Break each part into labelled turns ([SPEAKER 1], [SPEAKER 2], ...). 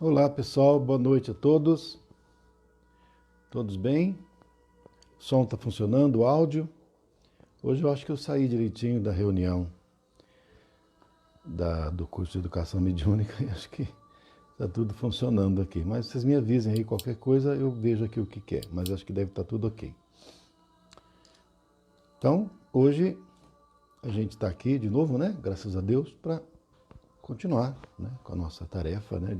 [SPEAKER 1] Olá pessoal, boa noite a todos. Todos bem? O som está funcionando, o áudio? Hoje eu acho que eu saí direitinho da reunião do curso de educação mediúnica e acho que está tudo funcionando aqui. Mas vocês me avisem aí, qualquer coisa eu vejo aqui o que é, mas acho que deve estar tudo ok. Então, hoje a gente está aqui de novo, né? Graças a Deus, para continuar, né, com a nossa tarefa, né,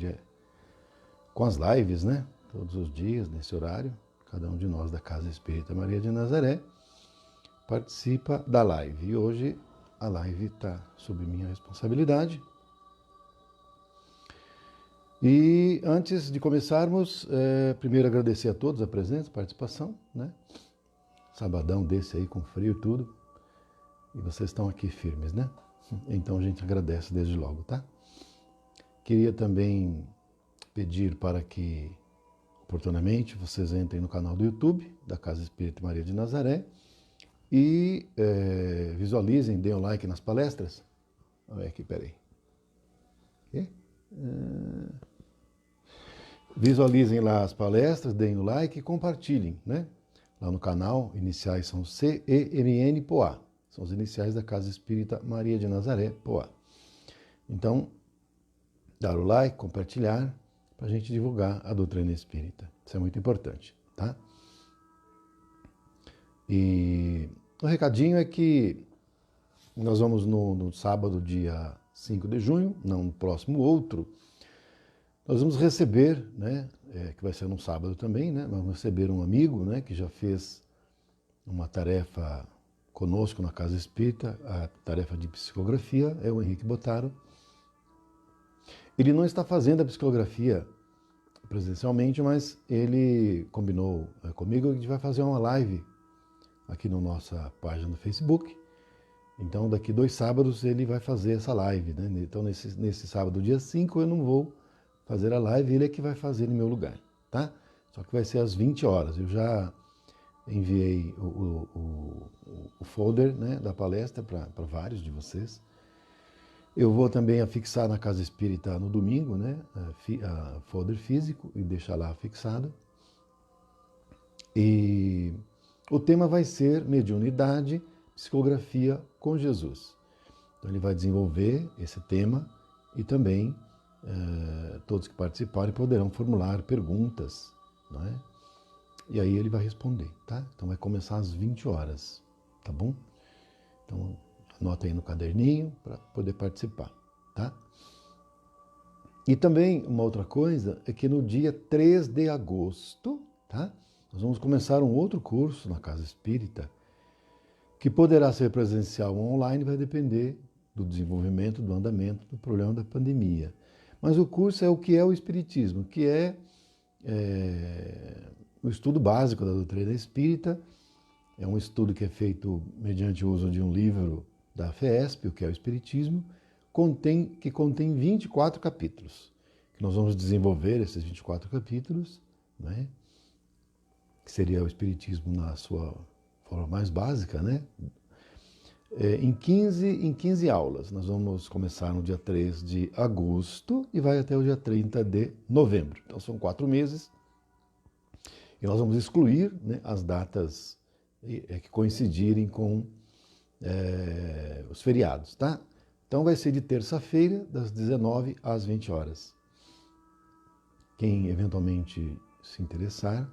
[SPEAKER 1] com as lives, né? Todos os dias, nesse horário, cada um de nós da Casa Espírita Maria de Nazaré participa da live. E hoje a live está sob minha responsabilidade. E antes de começarmos, primeiro agradecer a todos a presença, a participação, né? Sabadão desse aí com frio e tudo. E vocês estão aqui firmes, né? Então a gente agradece desde logo, tá? Queria também pedir para que, oportunamente, vocês entrem no canal do YouTube da Casa Espírita Maria de Nazaré e visualizem, deem um like nas palestras. Olha aqui, peraí. Visualizem lá as palestras, deem o like e compartilhem, né? Lá no canal, iniciais são CEMN Poá. São os iniciais da Casa Espírita Maria de Nazaré, Poá. Então, dar o like, compartilhar, para a gente divulgar a doutrina espírita. Isso é muito importante, tá? E o recadinho é que nós vamos no sábado, dia 5 de junho, não no próximo outro, nós vamos receber, né, que vai ser num sábado também, né, vamos receber um amigo, né, que já fez uma tarefa conosco na Casa Espírita, a tarefa de psicografia, é o Henrique Botaro. Ele não está fazendo a psicografia presencialmente, mas ele combinou comigo que a gente vai fazer uma live aqui na nossa página no Facebook. Então, daqui 2 sábados ele vai fazer essa live, né? Então, nesse sábado, dia 5, eu não vou fazer a live, ele é que vai fazer em meu lugar, tá? Só que vai ser às 20 horas. Eu já enviei o folder, né, da palestra para vários de vocês. Eu vou também afixar na Casa Espírita no domingo, né, folder físico e deixar lá fixado. E o tema vai ser mediunidade, psicografia com Jesus. Então ele vai desenvolver esse tema e também todos que participarem poderão formular perguntas, não é? E aí ele vai responder, tá? Então vai começar às 20 horas, tá bom? Então anota aí no caderninho para poder participar, tá? E também uma outra coisa é que no dia 3 de agosto, tá? Nós vamos começar um outro curso na Casa Espírita que poderá ser presencial ou online, vai depender do desenvolvimento, do andamento, do problema da pandemia. Mas o curso é o que é o Espiritismo, que é o estudo básico da doutrina espírita. É um estudo que é feito mediante o uso de um livro da FESP, o que é o Espiritismo, que contém 24 capítulos. Que nós vamos desenvolver esses 24 capítulos, né? Que seria o Espiritismo na sua forma mais básica, né? Em 15 aulas. Nós vamos começar no dia 3 de agosto e vai até o dia 30 de novembro. Então são 4 meses. E nós vamos excluir, né, as datas que coincidirem com os feriados, tá? Então vai ser de terça-feira, das 19 às 20 horas. Quem eventualmente se interessar,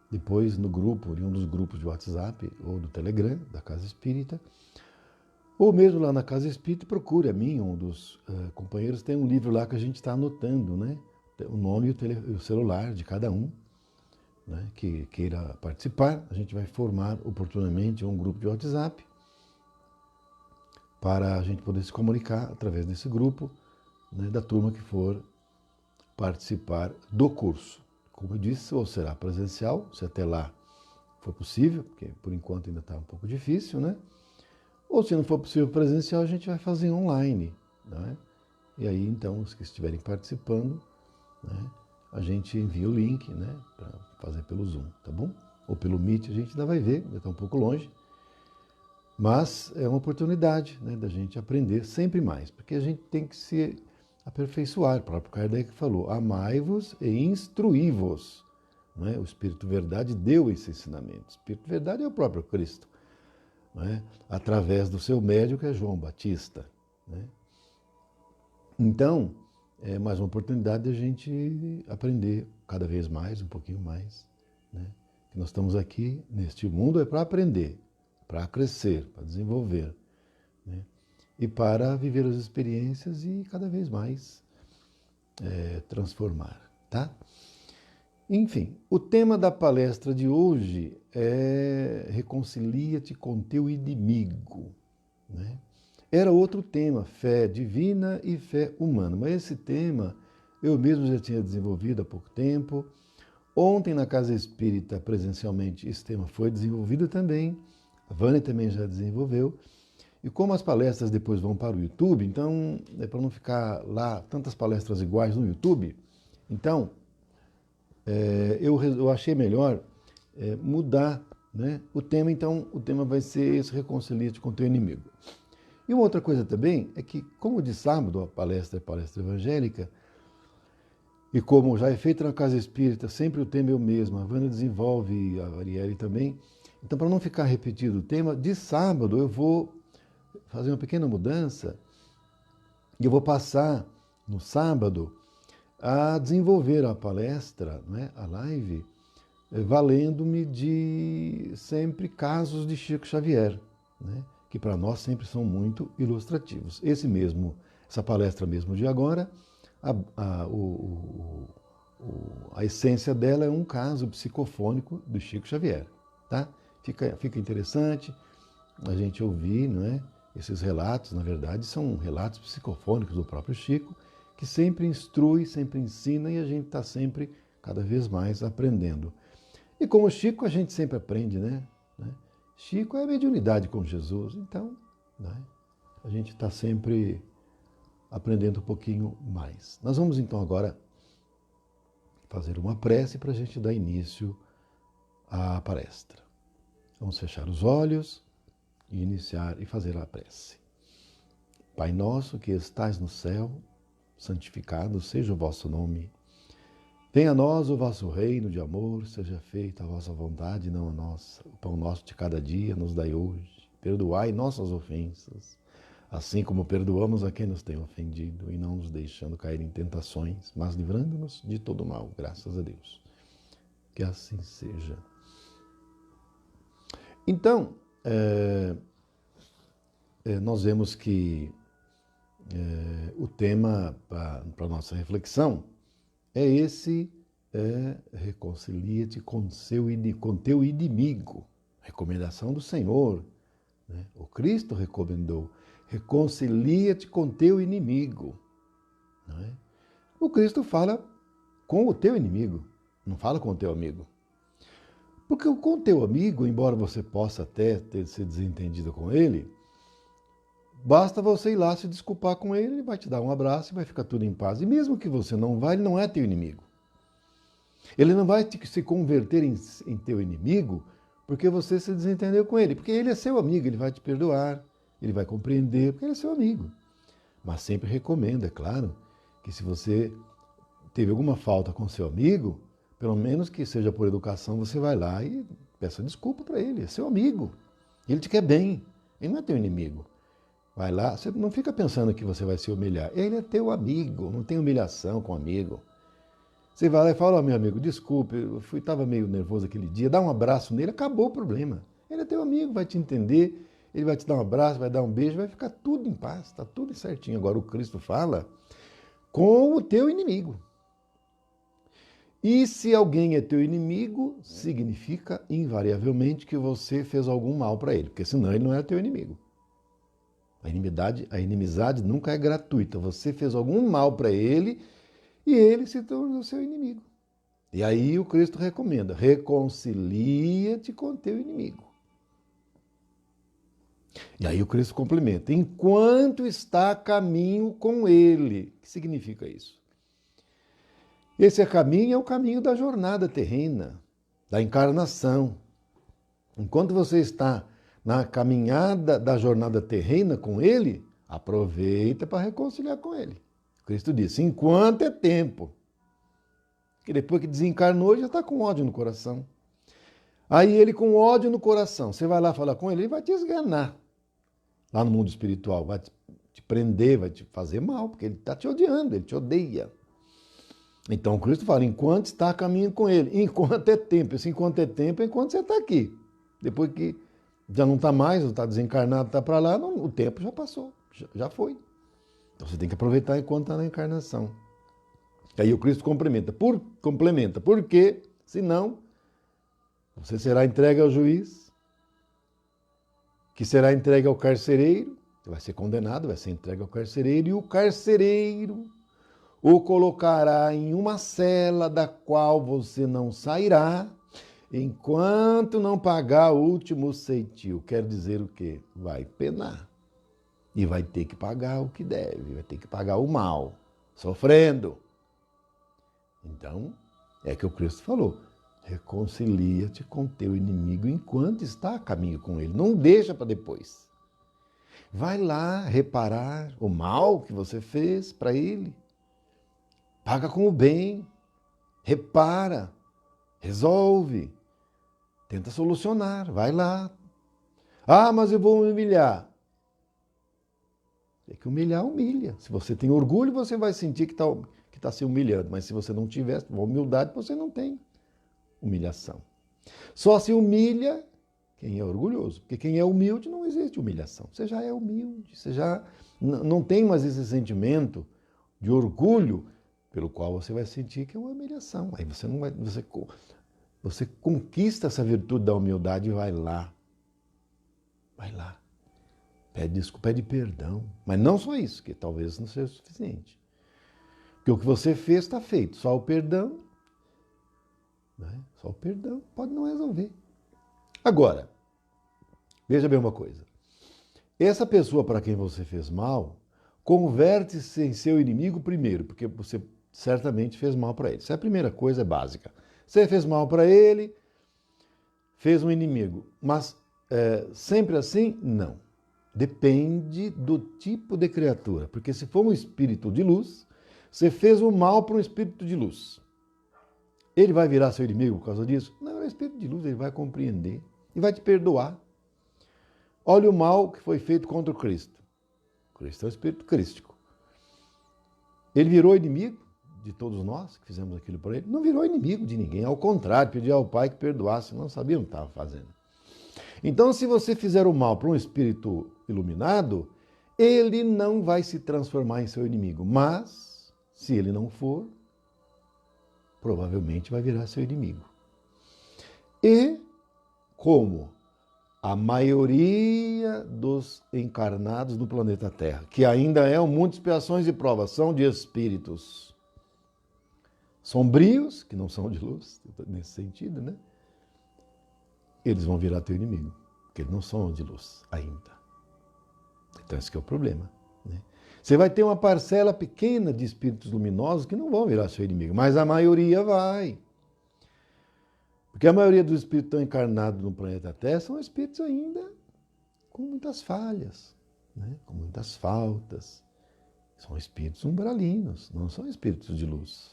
[SPEAKER 1] depois no grupo, em um dos grupos de WhatsApp ou do Telegram, da Casa Espírita, ou mesmo lá na Casa Espírita, procure a mim, um dos companheiros, tem um livro lá que a gente está anotando, né? O nome e o celular de cada um, né, que queira participar. A gente vai formar oportunamente um grupo de WhatsApp para a gente poder se comunicar através desse grupo, né, da turma que for participar do curso. Como eu disse, ou será presencial, se até lá for possível, porque por enquanto ainda está um pouco difícil, né? Ou se não for possível presencial, a gente vai fazer online, né? E aí então os que estiverem participando, né, a gente envia o link, né, para fazer pelo Zoom, tá bom? Ou pelo Meet, a gente ainda vai ver, ainda está um pouco longe. Mas é uma oportunidade, né, da gente aprender sempre mais, porque a gente tem que se aperfeiçoar. O próprio Kardec falou, amai-vos e instruí-vos. Não é? O Espírito Verdade deu esse ensinamento. O Espírito Verdade é o próprio Cristo, não é? Através do seu médium, que é João Batista. Né? Então, é mais uma oportunidade de a gente aprender cada vez mais, um pouquinho mais. Né? Que nós estamos aqui neste mundo é para aprender, para crescer, para desenvolver. Né? E para viver as experiências e cada vez mais transformar. Tá? Enfim, o tema da palestra de hoje é reconcilia-te com teu inimigo. Né? Era outro tema, fé divina e fé humana, mas esse tema eu mesmo já tinha desenvolvido há pouco tempo. Ontem na Casa Espírita, presencialmente, esse tema foi desenvolvido também, a Vânia também já desenvolveu, e como as palestras depois vão para o YouTube, então, é para não ficar lá tantas palestras iguais no YouTube, então, eu achei melhor mudar, né, o tema. Então o tema vai ser esse, reconcilia-te com teu inimigo. E uma outra coisa também é que, como de sábado a palestra é palestra evangélica, e como já é feito na Casa Espírita, sempre o tema é o mesmo, a Vânia desenvolve, a Arielle também, então para não ficar repetido o tema, de sábado eu vou fazer uma pequena mudança e eu vou passar no sábado a desenvolver a palestra, né, a live, valendo-me de sempre casos de Chico Xavier, né, que para nós sempre são muito ilustrativos. Essa palestra mesmo de agora, a essência dela é um caso psicofônico do Chico Xavier. Tá? Fica interessante a gente ouvir, não é? Esses relatos, na verdade, são relatos psicofônicos do próprio Chico, que sempre instrui, sempre ensina e a gente está sempre, cada vez mais, aprendendo. E com o Chico a gente sempre aprende, né? Chico é a mediunidade com Jesus, então, né? A gente está sempre aprendendo um pouquinho mais. Nós vamos então agora fazer uma prece para a gente dar início à palestra. Vamos fechar os olhos e iniciar e fazer a prece. Pai nosso que estais no céu, santificado seja o vosso nome. Venha a nós o vosso reino de amor, seja feita a vossa vontade, não a nossa. O pão nosso de cada dia nos dai hoje. Perdoai nossas ofensas, assim como perdoamos a quem nos tem ofendido, e não nos deixando cair em tentações, mas livrando-nos de todo mal, graças a Deus. Que assim seja. Então, nós vemos que o tema para a nossa reflexão é esse, reconcilia-te com teu inimigo. Recomendação do Senhor. Né? O Cristo recomendou, reconcilia-te com teu inimigo. Não é? O Cristo fala com o teu inimigo, não fala com o teu amigo. Porque com o teu amigo, embora você possa até ter sido desentendido com ele, basta você ir lá se desculpar com ele, ele vai te dar um abraço e vai ficar tudo em paz. E mesmo que você não vá, ele não é teu inimigo. Ele não vai se converter em teu inimigo porque você se desentendeu com ele. Porque ele é seu amigo, ele vai te perdoar, ele vai compreender, porque ele é seu amigo. Mas sempre recomendo, é claro, que se você teve alguma falta com seu amigo, pelo menos que seja por educação, você vai lá e peça desculpa para ele, é seu amigo. Ele te quer bem, ele não é teu inimigo. Vai lá, você não fica pensando que você vai se humilhar. Ele é teu amigo, não tem humilhação com amigo. Você vai lá e fala, meu amigo, desculpe, eu estava meio nervoso aquele dia, dá um abraço nele, acabou o problema. Ele é teu amigo, vai te entender, ele vai te dar um abraço, vai dar um beijo, vai ficar tudo em paz, está tudo certinho. Agora o Cristo fala com o teu inimigo. E se alguém é teu inimigo, significa invariavelmente que você fez algum mal para ele, porque senão ele não é teu inimigo. A inimizade nunca é gratuita. Você fez algum mal para ele e ele se tornou seu inimigo. E aí o Cristo recomenda, reconcilia-te com teu inimigo. E aí o Cristo complementa, enquanto está a caminho com ele. O que significa isso? Esse caminho é o caminho da jornada terrena, da encarnação. Enquanto você está na caminhada da jornada terrena com ele, aproveita para reconciliar com ele. Cristo disse, enquanto é tempo. Que depois que desencarnou, ele já está com ódio no coração. Aí ele com ódio no coração, você vai lá falar com ele, ele vai te esganar. Lá no mundo espiritual, vai te prender, vai te fazer mal, porque ele está te odiando, ele te odeia. Então Cristo fala, enquanto está a caminho com ele, enquanto é tempo. Esse enquanto é tempo é enquanto você está aqui. Depois que já não está mais, não está desencarnado, está para lá, não, o tempo já passou, já foi. Então você tem que aproveitar enquanto está na encarnação. Aí o Cristo complementa, porque senão você será entregue ao juiz, que será entregue ao carcereiro, você vai ser condenado, vai ser entregue ao carcereiro, e o carcereiro o colocará em uma cela da qual você não sairá, enquanto não pagar o último ceitil. Quer dizer o quê? Vai penar. E vai ter que pagar o que deve, vai ter que pagar o mal, sofrendo. Então, é que o Cristo falou, reconcilia-te com teu inimigo enquanto está a caminho com ele. Não deixa para depois. Vai lá reparar o mal que você fez para ele. Paga com o bem, repara, resolve, tenta solucionar, vai lá. Ah, mas eu vou me humilhar. Tem que humilhar, humilha. Se você tem orgulho, você vai sentir que está se humilhando. Mas se você não tiver humildade, você não tem humilhação. Só se humilha quem é orgulhoso. Porque quem é humilde não existe humilhação. Você já é humilde, você já não tem mais esse sentimento de orgulho pelo qual você vai sentir que é uma humilhação. Aí você não vai, você conquista essa virtude da humildade e vai lá. Vai lá. Pede desculpa, pede perdão. Mas não só isso, que talvez não seja suficiente. Porque o que você fez está feito. Só o perdão, né? Só o perdão pode não resolver. Agora, veja bem uma coisa. Essa pessoa para quem você fez mal, converte-se em seu inimigo primeiro, porque você certamente fez mal para ele. Essa é a primeira coisa básica. Você fez mal para ele, fez um inimigo. Mas sempre assim? Não. Depende do tipo de criatura. Porque se for um espírito de luz, você fez o mal para um espírito de luz. Ele vai virar seu inimigo por causa disso? Não, é um espírito de luz, ele vai compreender e vai te perdoar. Olha o mal que foi feito contra o Cristo. O Cristo é o espírito crístico. Ele virou inimigo de todos nós que fizemos aquilo por ele? Não virou inimigo de ninguém, ao contrário, pediu ao Pai que perdoasse, não sabia o que estava fazendo. Então, se você fizer o mal para um espírito iluminado, ele não vai se transformar em seu inimigo. Mas, se ele não for, provavelmente vai virar seu inimigo. E, como a maioria dos encarnados no planeta Terra, que ainda é um mundo de expiações e provas, são de espíritos sombrios, que não são de luz, nesse sentido, né? Eles vão virar teu inimigo, porque eles não são de luz ainda. Então esse que é o problema, né? Você vai ter uma parcela pequena de espíritos luminosos que não vão virar seu inimigo, mas a maioria vai. Porque a maioria dos espíritos que estão encarnados no planeta Terra são espíritos ainda com muitas falhas, né? Com muitas faltas. São espíritos umbralinos, não são espíritos de luz.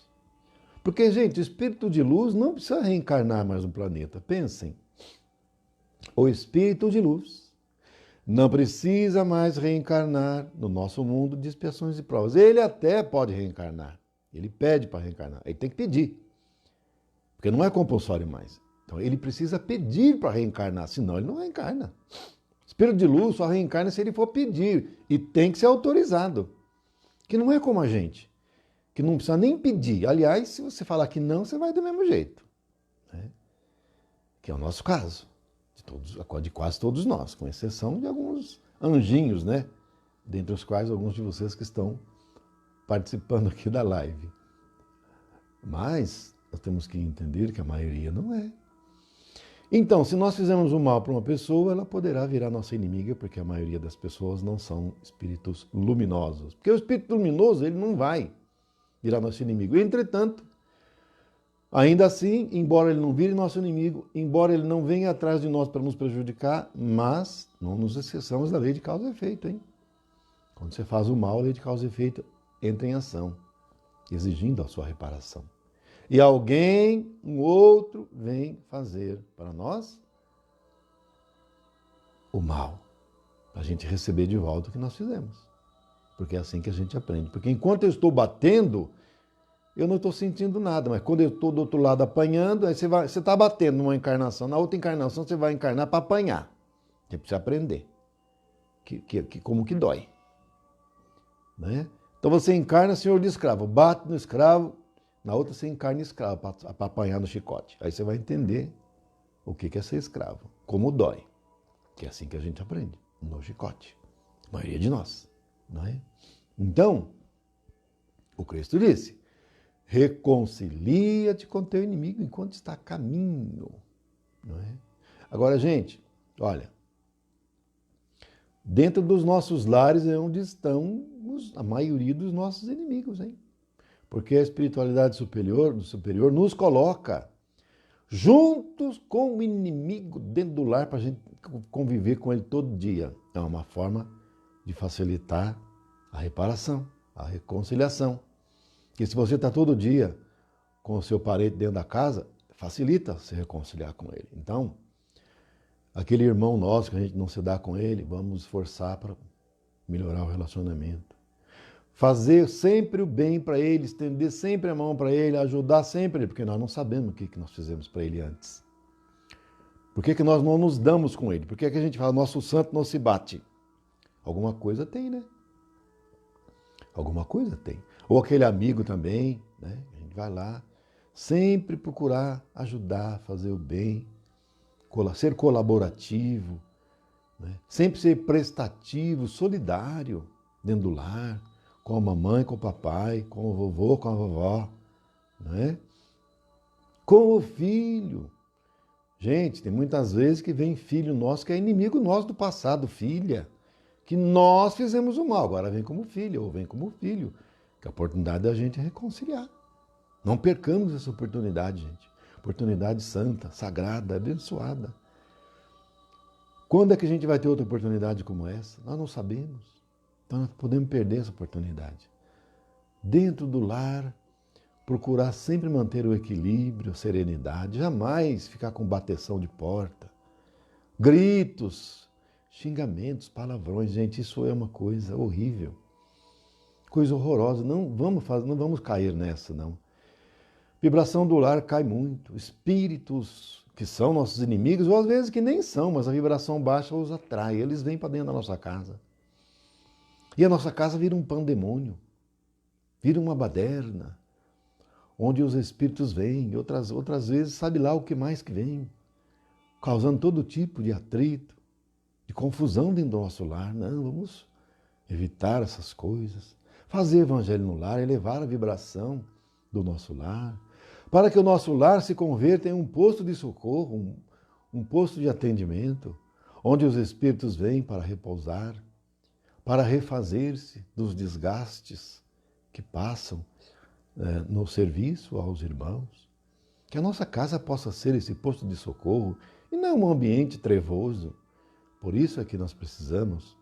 [SPEAKER 1] Porque, gente, o espírito de luz não precisa reencarnar mais no planeta. Pensem. O espírito de luz não precisa mais reencarnar no nosso mundo de expiações e provas. Ele até pode reencarnar. Ele pede para reencarnar. Ele tem que pedir. Porque não é compulsório mais. Então ele precisa pedir para reencarnar, senão ele não reencarna. Espírito de luz só reencarna se ele for pedir. E tem que ser autorizado. Que não é como a gente, que não precisa nem pedir. Aliás, se você falar que não, você vai do mesmo jeito. Né? Que é o nosso caso. De quase todos nós, com exceção de alguns anjinhos, né? Dentre os quais alguns de vocês que estão participando aqui da live. Mas nós temos que entender que a maioria não é. Então, se nós fizermos o mal para uma pessoa, ela poderá virar nossa inimiga, porque a maioria das pessoas não são espíritos luminosos. Porque o espírito luminoso, ele não vai virar nosso inimigo. Entretanto, ainda assim, embora ele não vire nosso inimigo, embora ele não venha atrás de nós para nos prejudicar, mas não nos esqueçamos da lei de causa e efeito, hein? Quando você faz o mal, a lei de causa e efeito entra em ação, exigindo a sua reparação. E alguém, um outro, vem fazer para nós o mal, para a gente receber de volta o que nós fizemos. Porque é assim que a gente aprende. Porque enquanto eu estou batendo, eu não estou sentindo nada, mas quando eu estou do outro lado apanhando, aí você está batendo numa encarnação, na outra encarnação você vai encarnar para apanhar. Você precisa aprender como que dói. Né? Então você encarna senhor de escravo, bate no escravo, na outra você encarna escravo para apanhar no chicote. Aí você vai entender o que é ser escravo, como dói. Que é assim que a gente aprende, no chicote. A maioria de nós. Não é? Então, o Cristo disse, reconcilia-te com teu inimigo enquanto está a caminho. Não é? Agora, gente, olha, dentro dos nossos lares é onde estão a maioria dos nossos inimigos, hein? Porque a espiritualidade superior nos coloca juntos com o inimigo dentro do lar para a gente conviver com ele todo dia. É uma forma de facilitar a reparação, a reconciliação. E se você está todo dia com o seu parente dentro da casa, facilita se reconciliar com ele. Então, aquele irmão nosso que a gente não se dá com ele, vamos esforçar para melhorar o relacionamento. Fazer sempre o bem para ele, estender sempre a mão para ele, ajudar sempre ele, porque nós não sabemos o que nós fizemos para ele antes. Por que nós não nos damos com ele? Por que a gente fala, nosso santo não se bate? Alguma coisa tem, né? Alguma coisa tem. Ou aquele amigo também, né? A gente vai lá, sempre procurar ajudar, fazer o bem, ser colaborativo, né? Sempre ser prestativo, solidário dentro do lar, com a mamãe, com o papai, com o vovô, com a vovó, né? Com o filho. Gente, tem muitas vezes que vem filho nosso que é inimigo nosso do passado, filha, que nós fizemos o mal, agora vem como filho ou vem como filho, que a oportunidade da gente é reconciliar. Não percamos essa oportunidade, gente. Oportunidade santa, sagrada, abençoada. Quando é que a gente vai ter outra oportunidade como essa? Nós não sabemos. Então nós podemos perder essa oportunidade. Dentro do lar, procurar sempre manter o equilíbrio, a serenidade, jamais ficar com bateção de porta, gritos, xingamentos, palavrões. Gente, isso é uma coisa horrível, coisa horrorosa. Não vamos cair nessa, não. Vibração do lar cai muito. Espíritos que são nossos inimigos, ou às vezes que nem são, mas a vibração baixa os atrai. Eles vêm para dentro da nossa casa. E a nossa casa vira um pandemônio, vira uma baderna, onde os espíritos vêm, outras vezes sabe lá o que mais que vem, causando todo tipo de atrito, de confusão dentro do nosso lar. Não, vamos evitar essas coisas. Fazer evangelho no lar, elevar a vibração do nosso lar, para que o nosso lar se converta em um posto de socorro, um posto de atendimento, onde os espíritos vêm para repousar, para refazer-se dos desgastes que passam no serviço aos irmãos. Que a nossa casa possa ser esse posto de socorro e não um ambiente trevoso. Por isso é que nós precisamos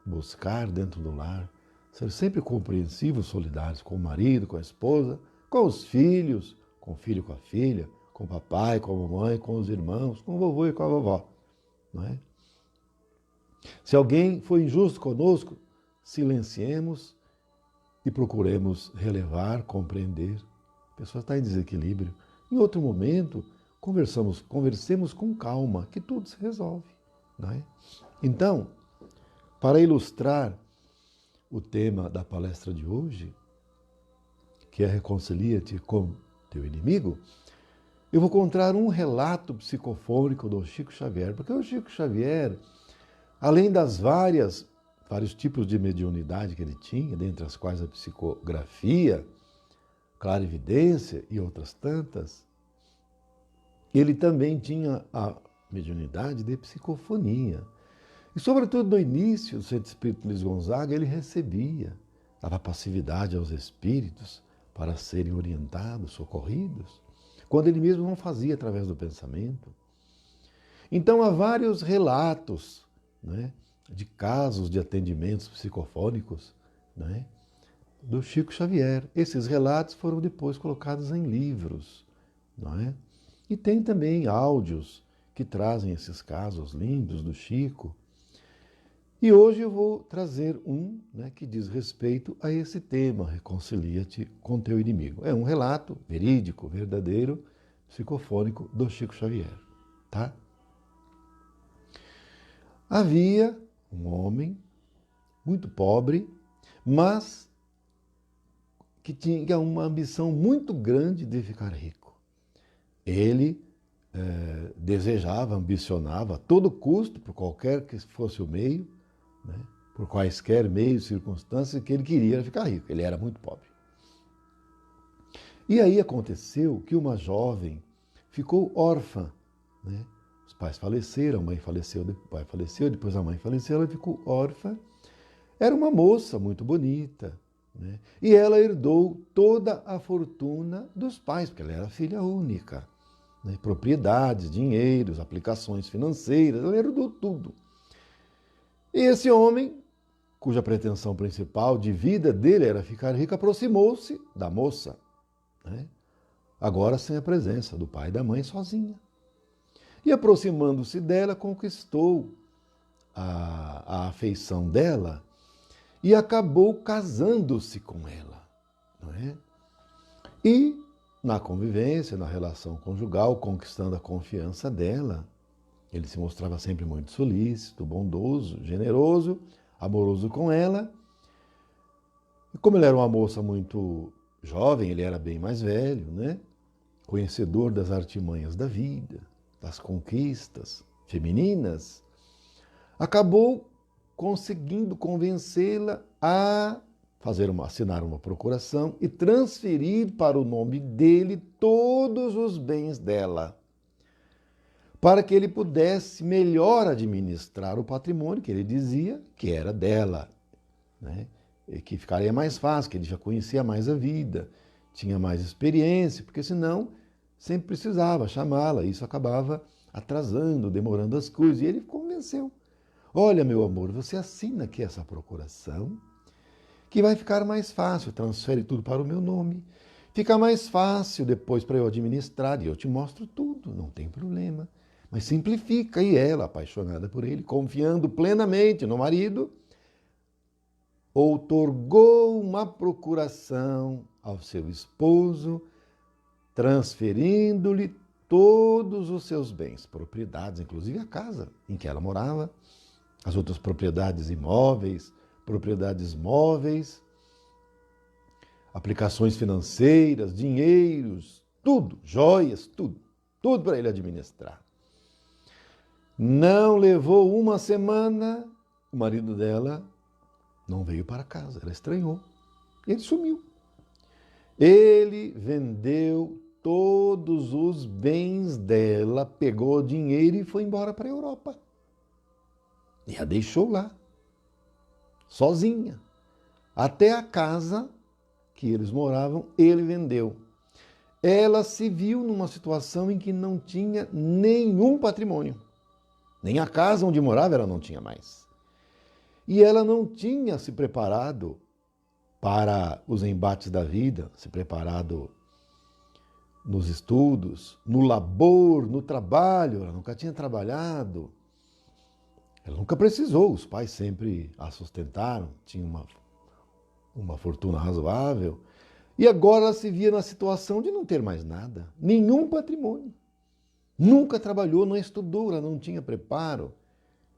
[SPEAKER 1] buscar dentro do lar, ser sempre compreensivos, solidários com o marido, com a esposa, com os filhos, com o filho, com a filha, com o papai, com a mamãe, com os irmãos, com o vovô e com a vovó. Não é? Se alguém foi injusto conosco, silenciemos e procuremos relevar, compreender. A pessoa está em desequilíbrio. Em outro momento, conversemos com calma, que tudo se resolve. Não é? Então, para ilustrar o tema da palestra de hoje, que é reconcilia-te com teu inimigo, eu vou contar um relato psicofônico do Chico Xavier, porque o Chico Xavier, além das vários tipos de mediunidade que ele tinha, dentre as quais a psicografia, clarividência e outras tantas, ele também tinha a mediunidade de psicofonia. E, sobretudo, no início do Centro Espírita Luiz Gonzaga, ele dava passividade aos espíritos para serem orientados, socorridos, quando ele mesmo não fazia através do pensamento. Então, há vários relatos, né, de casos de atendimentos psicofônicos, né, do Chico Xavier. Esses relatos foram depois colocados em livros, não é? E tem também áudios que trazem esses casos lindos do Chico. E hoje eu vou trazer um, né, que diz respeito a esse tema, reconcilia-te com teu inimigo. É um relato verídico, verdadeiro, psicofônico do Chico Xavier, tá? Havia um homem muito pobre, mas que tinha uma ambição muito grande de ficar rico. Ele desejava, ambicionava a todo custo, por qualquer que fosse o meio, né, por quaisquer meios, circunstâncias, que ele queria ficar rico. Ele era muito pobre. E aí aconteceu que uma jovem ficou órfã, né? Os pais faleceram, a mãe faleceu, o pai faleceu, depois a mãe faleceu, ela ficou órfã. Era uma moça muito bonita, né? E ela herdou toda a fortuna dos pais, porque ela era filha única, né? Propriedades, dinheiros, aplicações financeiras, ela herdou tudo. E esse homem, cuja pretensão principal de vida dele era ficar rico, aproximou-se da moça, né? Agora sem a presença do pai e da mãe, sozinha. E aproximando-se dela, conquistou a afeição dela e acabou casando-se com ela, não é? E na convivência, na relação conjugal, conquistando a confiança dela, ele se mostrava sempre muito solícito, bondoso, generoso, amoroso com ela. E como ele era uma moça muito jovem, ele era bem mais velho, né? Conhecedor das artimanhas da vida, das conquistas femininas, acabou conseguindo convencê-la a assinar uma procuração e transferir para o nome dele todos os bens dela, para que ele pudesse melhor administrar o patrimônio que ele dizia que era dela, né? E que ficaria mais fácil, que ele já conhecia mais a vida, tinha mais experiência, porque senão sempre precisava chamá-la, isso acabava atrasando, demorando as coisas, e ele convenceu. Olha, meu amor, você assina aqui essa procuração, que vai ficar mais fácil, transfere tudo para o meu nome, fica mais fácil depois para eu administrar, e eu te mostro tudo, não tem problema. Mas simplifica, e ela, apaixonada por ele, confiando plenamente no marido, outorgou uma procuração ao seu esposo, transferindo-lhe todos os seus bens, propriedades, inclusive a casa em que ela morava, as outras propriedades imóveis, propriedades móveis, aplicações financeiras, dinheiros, tudo, joias, tudo para ele administrar. Não levou uma semana, o marido dela não veio para casa, ela estranhou. Ele sumiu. Ele vendeu todos os bens dela, pegou o dinheiro e foi embora para a Europa. E a deixou lá, sozinha. Até a casa que eles moravam, ele vendeu. Ela se viu numa situação em que não tinha nenhum patrimônio. Nem a casa onde morava ela não tinha mais. E ela não tinha se preparado para os embates da vida, se preparado nos estudos, no labor, no trabalho. Ela nunca tinha trabalhado. Ela nunca precisou, os pais sempre a sustentaram, tinha uma fortuna razoável. E agora ela se via na situação de não ter mais nada, nenhum patrimônio. Nunca trabalhou, não estudou, ela não tinha preparo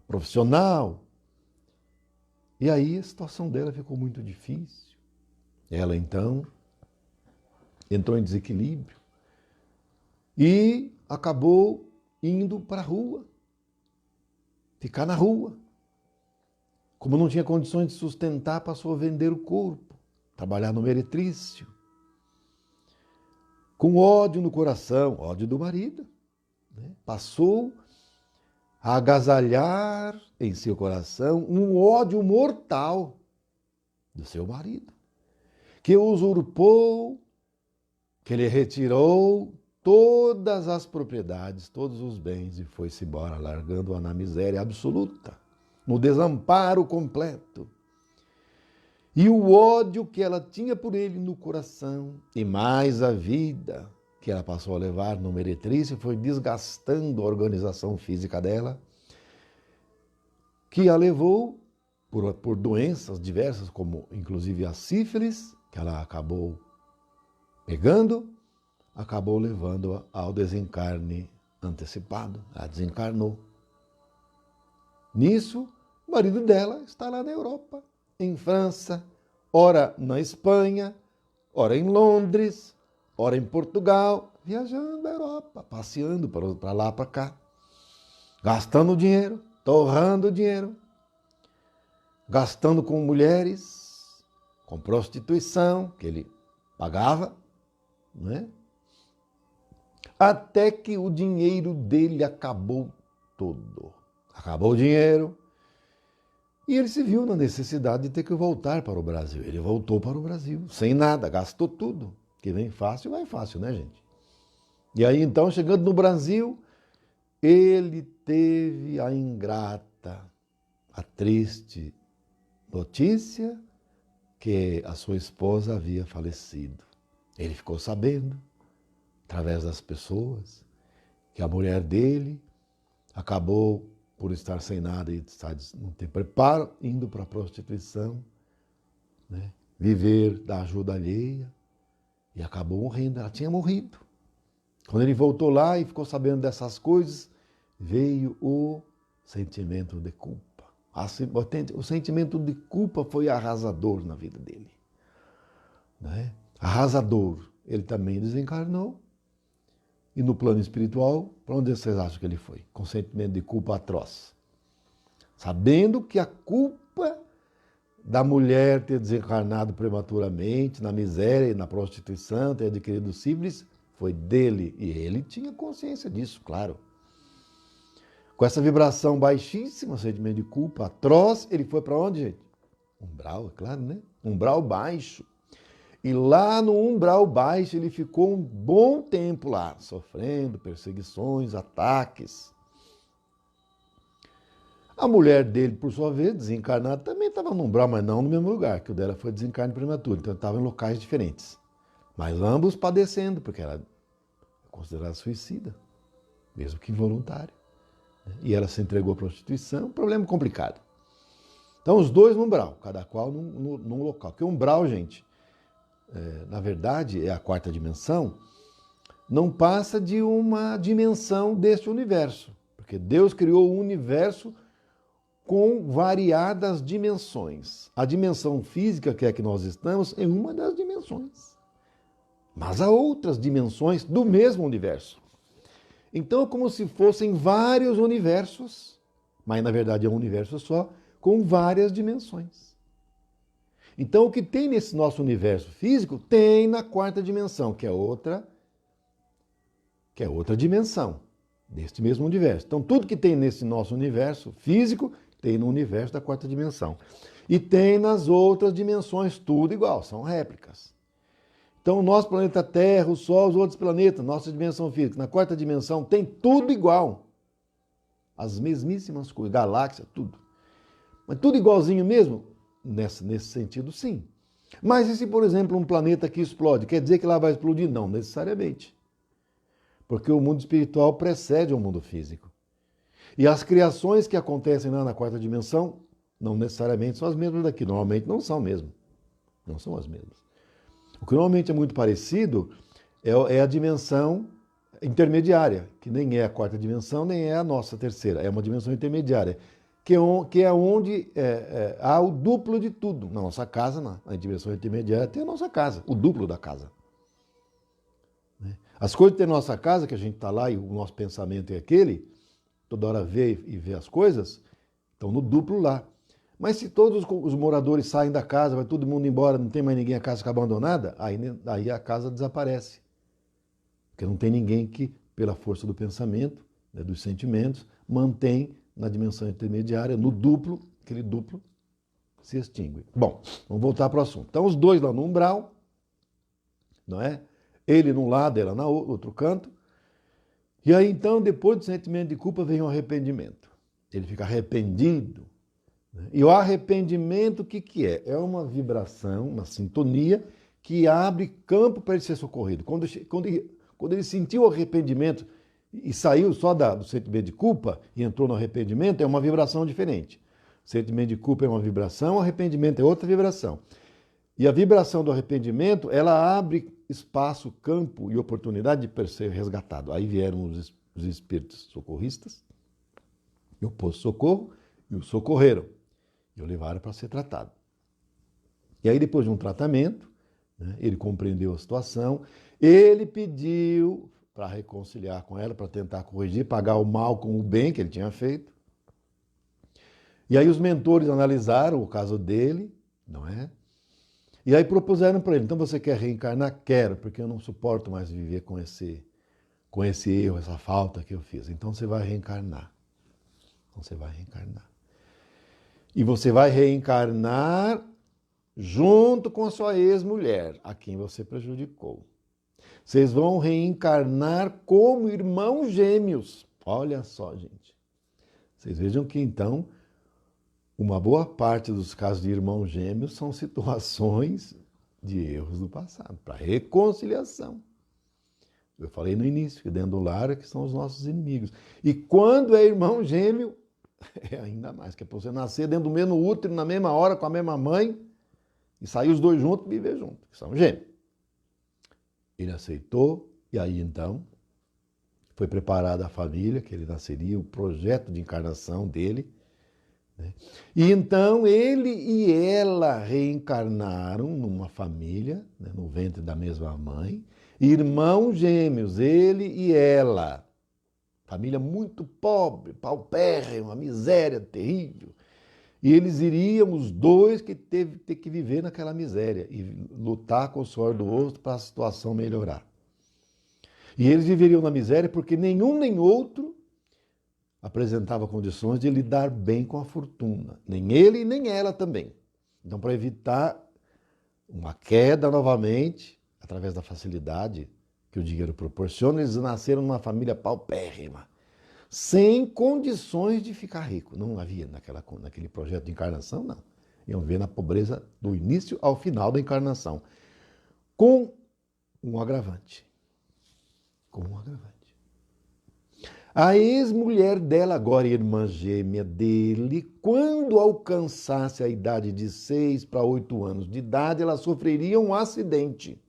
[SPEAKER 1] profissional. E aí a situação dela ficou muito difícil. Ela então entrou em desequilíbrio e acabou indo para a rua, ficar na rua. Como não tinha condições de sustentar, passou a vender o corpo, trabalhar no meretrício, com ódio no coração, ódio do marido, né? Passou a agasalhar em seu coração um ódio mortal do seu marido, que usurpou, que lhe retirou todas as propriedades, todos os bens e foi-se embora, largando-a na miséria absoluta, no desamparo completo. E o ódio que ela tinha por ele no coração, e mais a vida que ela passou a levar no meretriz, foi desgastando a organização física dela, que a levou por doenças diversas, como inclusive a sífilis, que ela acabou pegando, acabou levando ao desencarne antecipado. Ela desencarnou. Nisso, o marido dela está lá na Europa, em França, ora na Espanha, ora em Londres, ora em Portugal, viajando a Europa, passeando para lá, para cá, gastando dinheiro, torrando dinheiro, gastando com mulheres, com prostituição, que ele pagava, né? Até que o dinheiro dele acabou todo. Acabou o dinheiro e ele se viu na necessidade de ter que voltar para o Brasil. Ele voltou para o Brasil, sem nada, gastou tudo. Que vem fácil, vai fácil, né, gente? E aí, então, chegando no Brasil, ele teve a ingrata, a triste notícia que a sua esposa havia falecido. Ele ficou sabendo, através das pessoas, que a mulher dele acabou, por estar sem nada e não ter preparo, indo para a prostituição, né? Viver da ajuda alheia, e acabou morrendo. Ela tinha morrido. Quando ele voltou lá e ficou sabendo dessas coisas, veio o sentimento de culpa. O sentimento de culpa foi arrasador na vida dele, né? Arrasador. Ele também desencarnou. E no plano espiritual, para onde vocês acham que ele foi? Com sentimento de culpa atroz. Sabendo que a culpa da mulher ter desencarnado prematuramente, na miséria e na prostituição, ter adquirido sífilis, foi dele. E ele tinha consciência disso, claro. Com essa vibração baixíssima, sentimento de culpa atroz, ele foi para onde, gente? Umbral, é claro, né? Umbral baixo. E lá no umbral baixo ele ficou um bom tempo lá, sofrendo perseguições, ataques. A mulher dele, por sua vez, desencarnada, também estava no umbral, mas não no mesmo lugar, que o dela foi desencarne prematuro, então estava em locais diferentes. Mas ambos padecendo, porque era considerada suicida, mesmo que involuntária. E ela se entregou à prostituição, um problema complicado. Então os dois no umbral, cada qual num local. Porque o umbral, gente, na verdade, é a quarta dimensão, não passa de uma dimensão deste universo. Porque Deus criou o universo com variadas dimensões. A dimensão física, que é a que nós estamos, é uma das dimensões. Mas há outras dimensões do mesmo universo. Então é como se fossem vários universos, mas na verdade é um universo só, com várias dimensões. Então o que tem nesse nosso universo físico, tem na quarta dimensão, que é outra dimensão deste mesmo universo. Então tudo que tem nesse nosso universo físico, tem no universo da quarta dimensão. E tem nas outras dimensões tudo igual, são réplicas. Então o nosso planeta Terra, o Sol, os outros planetas, nossa dimensão física, na quarta dimensão tem tudo igual. As mesmíssimas coisas, galáxia, tudo. Mas tudo igualzinho mesmo? Nesse sentido, sim. Mas e se, por exemplo, um planeta que explode, quer dizer que lá vai explodir? Não necessariamente. Porque o mundo espiritual precede o mundo físico. E as criações que acontecem lá na quarta dimensão, não necessariamente são as mesmas daqui. Normalmente não são mesmo. Não são as mesmas. O que normalmente é muito parecido é a dimensão intermediária, que nem é a quarta dimensão, nem é a nossa terceira. É uma dimensão intermediária, que é onde há o duplo de tudo. Na nossa casa, na dimensão intermediária, tem a nossa casa, o duplo da casa. As coisas que tem na nossa casa, que a gente está lá e o nosso pensamento é aquele, toda hora vê e vê as coisas, estão no duplo lá. Mas se todos os moradores saem da casa, vai todo mundo embora, não tem mais ninguém, a casa fica abandonada, aí a casa desaparece. Porque não tem ninguém que, pela força do pensamento, né, dos sentimentos, mantém na dimensão intermediária, no duplo, aquele duplo se extingue. Bom, vamos voltar para o assunto. Então os dois lá no umbral, não é? Ele num lado, ela no outro canto. E aí então, depois do sentimento de culpa, vem o arrependimento. Ele fica arrependido E o arrependimento, o que que é? É uma vibração, uma sintonia que abre campo para ele ser socorrido. Quando ele sentiu o arrependimento e saiu só do sentimento de culpa e entrou no arrependimento, é uma vibração diferente. O sentimento de culpa é uma vibração, o arrependimento é outra vibração. E a vibração do arrependimento, ela abre espaço, campo e oportunidade de ser resgatado. Aí vieram os espíritos socorristas, e o posto socorro, e o socorreram, e o levaram para ser tratado. E aí, depois de um tratamento, né, ele compreendeu a situação, ele pediu para reconciliar com ela, para tentar corrigir, pagar o mal com o bem que ele tinha feito. E aí os mentores analisaram o caso dele, não é? E aí propuseram para ele, então você quer reencarnar? Quero, porque eu não suporto mais viver com esse erro, essa falta que eu fiz. Então você vai reencarnar. Então você vai reencarnar. E você vai reencarnar junto com a sua ex-mulher, a quem você prejudicou. Vocês vão reencarnar como irmãos gêmeos. Olha só, gente. Vocês vejam que então uma boa parte dos casos de irmãos gêmeos são situações de erros do passado, para reconciliação. Eu falei no início que dentro do lar é que são os nossos inimigos. E quando é irmão gêmeo, é ainda mais, que é para você nascer dentro do mesmo útero, na mesma hora, com a mesma mãe, e sair os dois juntos e viver juntos, que são gêmeos. Ele aceitou, e aí então foi preparada a família, que ele nasceria, o projeto de encarnação dele. E então ele e ela reencarnaram numa família, né, no ventre da mesma mãe, irmãos gêmeos, ele e ela. Família muito pobre, paupérrima, miséria terrível. E eles iriam, os dois, ter que viver naquela miséria e lutar com o suor do rosto para a situação melhorar. E eles viveriam na miséria porque nenhum nem outro apresentava condições de lidar bem com a fortuna. Nem ele e nem ela também. Então, para evitar uma queda novamente, através da facilidade que o dinheiro proporciona, eles nasceram numa família paupérrima, sem condições de ficar rico. Não havia naquele projeto de encarnação, não. Iam viver na pobreza do início ao final da encarnação. Com um agravante. Com um agravante. A ex-mulher dela, agora irmã gêmea dele, quando alcançasse a idade de 6 para 8 anos de idade, ela sofreria um acidente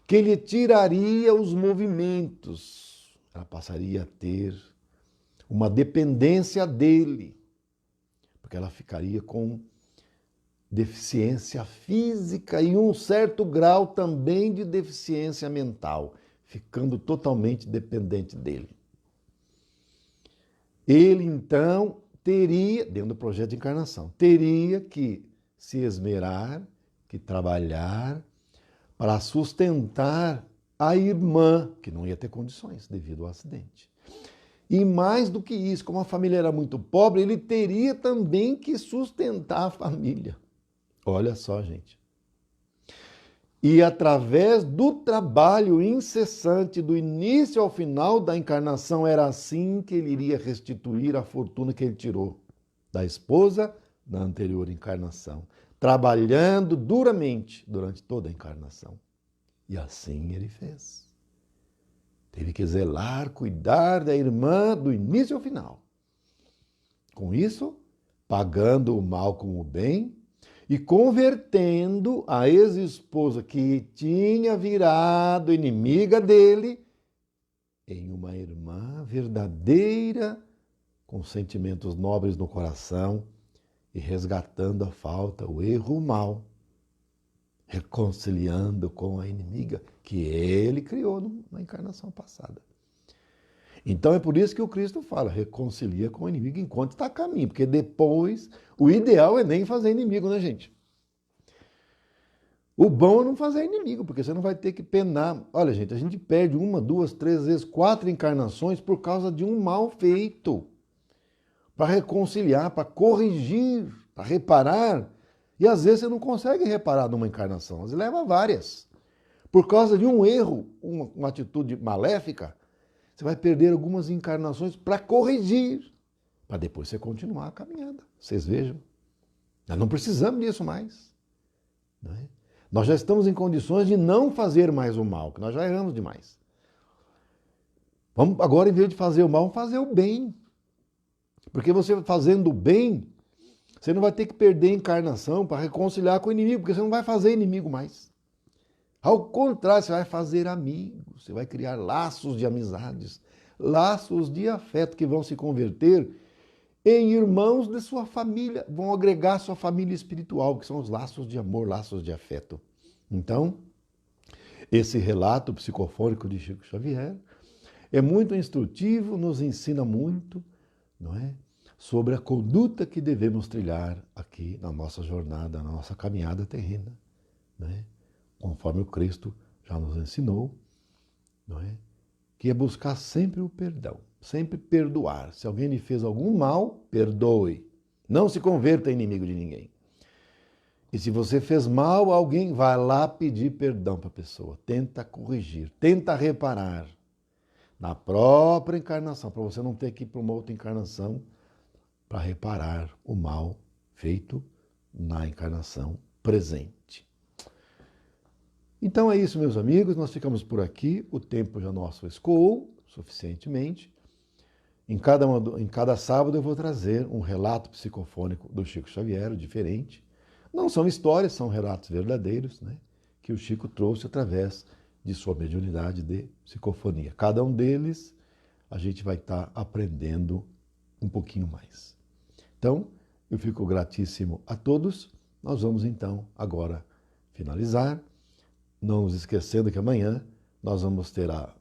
[SPEAKER 1] que lhe tiraria os movimentos. Ela passaria a ter uma dependência dele, porque ela ficaria com deficiência física e um certo grau também de deficiência mental, ficando totalmente dependente dele. Ele, então, teria, dentro do projeto de encarnação, teria que se esmerar, que trabalhar para sustentar a irmã, que não ia ter condições devido ao acidente. E mais do que isso, como a família era muito pobre, ele teria também que sustentar a família. Olha só, gente. E através do trabalho incessante, do início ao final da encarnação, era assim que ele iria restituir a fortuna que ele tirou da esposa na anterior encarnação, trabalhando duramente durante toda a encarnação. E assim ele fez. Teve que zelar, cuidar da irmã do início ao final. Com isso, pagando o mal com o bem, e convertendo a ex-esposa que tinha virado inimiga dele em uma irmã verdadeira, com sentimentos nobres no coração e resgatando a falta, o erro, o mal, reconciliando com a inimiga que ele criou na encarnação passada. Então é por isso que o Cristo fala, reconcilia com o inimigo enquanto está a caminho, porque depois o ideal é nem fazer inimigo, né, gente? O bom é não fazer inimigo, porque você não vai ter que penar. Olha, gente, a gente perde 1, 2, 3 vezes, 4 encarnações por causa de um mal feito. Para reconciliar, para corrigir, para reparar. E às vezes você não consegue reparar numa encarnação, às vezes leva várias. Por causa de um erro, uma atitude maléfica, você vai perder algumas encarnações para corrigir, para depois você continuar a caminhada. Vocês vejam. Nós não precisamos disso mais. Não é? Nós já estamos em condições de não fazer mais o mal, que nós já erramos demais. Vamos agora, em vez de fazer o mal, vamos fazer o bem. Porque você fazendo o bem, você não vai ter que perder a encarnação para reconciliar com o inimigo, porque você não vai fazer inimigo mais. Ao contrário, você vai fazer amigos, você vai criar laços de amizades, laços de afeto que vão se converter em irmãos de sua família, vão agregar sua família espiritual, que são os laços de amor, laços de afeto. Então, esse relato psicofônico de Chico Xavier é muito instrutivo, nos ensina muito, não é? Sobre a conduta que devemos trilhar aqui na nossa jornada, na nossa caminhada terrena, não é? Conforme o Cristo já nos ensinou, não é? Que é buscar sempre o perdão, sempre perdoar. Se alguém lhe fez algum mal, perdoe. Não se converta em inimigo de ninguém. E se você fez mal a alguém, vai lá pedir perdão para a pessoa. Tenta corrigir, tenta reparar na própria encarnação, para você não ter que ir para uma outra encarnação para reparar o mal feito na encarnação presente. Então é isso, meus amigos, nós ficamos por aqui, o tempo já nosso escoou suficientemente. Em cada sábado eu vou trazer um relato psicofônico do Chico Xavier, diferente. Não são histórias, são relatos verdadeiros, né, que o Chico trouxe através de sua mediunidade de psicofonia. Cada um deles a gente vai estar aprendendo um pouquinho mais. Então, eu fico gratíssimo a todos. Nós vamos então agora finalizar. Não nos esquecendo que amanhã nós vamos ter a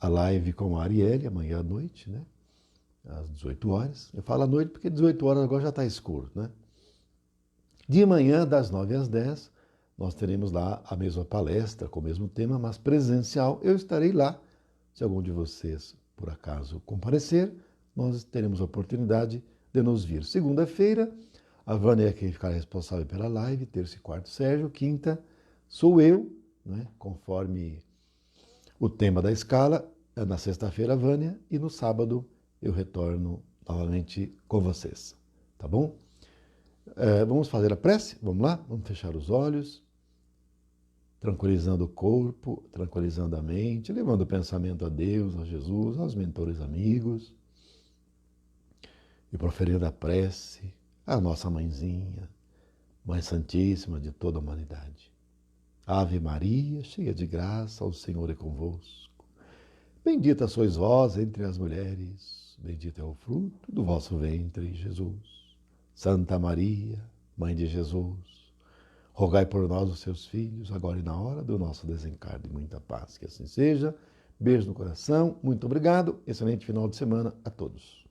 [SPEAKER 1] live com a Arielle, amanhã à noite, né? Às 18 horas. Eu falo à noite porque 18 horas agora já está escuro, né? De manhã, das 9 às 10, nós teremos lá a mesma palestra, com o mesmo tema, mas presencial. Eu estarei lá. Se algum de vocês, por acaso, comparecer, nós teremos a oportunidade de nos vir. Segunda-feira, a Vânia é quem ficará responsável pela live, terça e quarta, Sérgio, quinta sou eu, né, conforme o tema da escala, na sexta-feira a Vânia, e no sábado eu retorno novamente com vocês, tá bom? Vamos fazer a prece? Vamos lá? Vamos fechar os olhos, tranquilizando o corpo, tranquilizando a mente, levando o pensamento a Deus, a Jesus, aos mentores amigos, e proferindo a prece à nossa mãezinha, Mãe Santíssima de toda a humanidade. Ave Maria, cheia de graça, o Senhor é convosco. Bendita sois vós entre as mulheres, bendito é o fruto do vosso ventre, Jesus. Santa Maria, Mãe de Jesus, rogai por nós, os seus filhos, agora e na hora do nosso desencarne. Muita paz, que assim seja. Beijo no coração, muito obrigado, excelente final de semana a todos.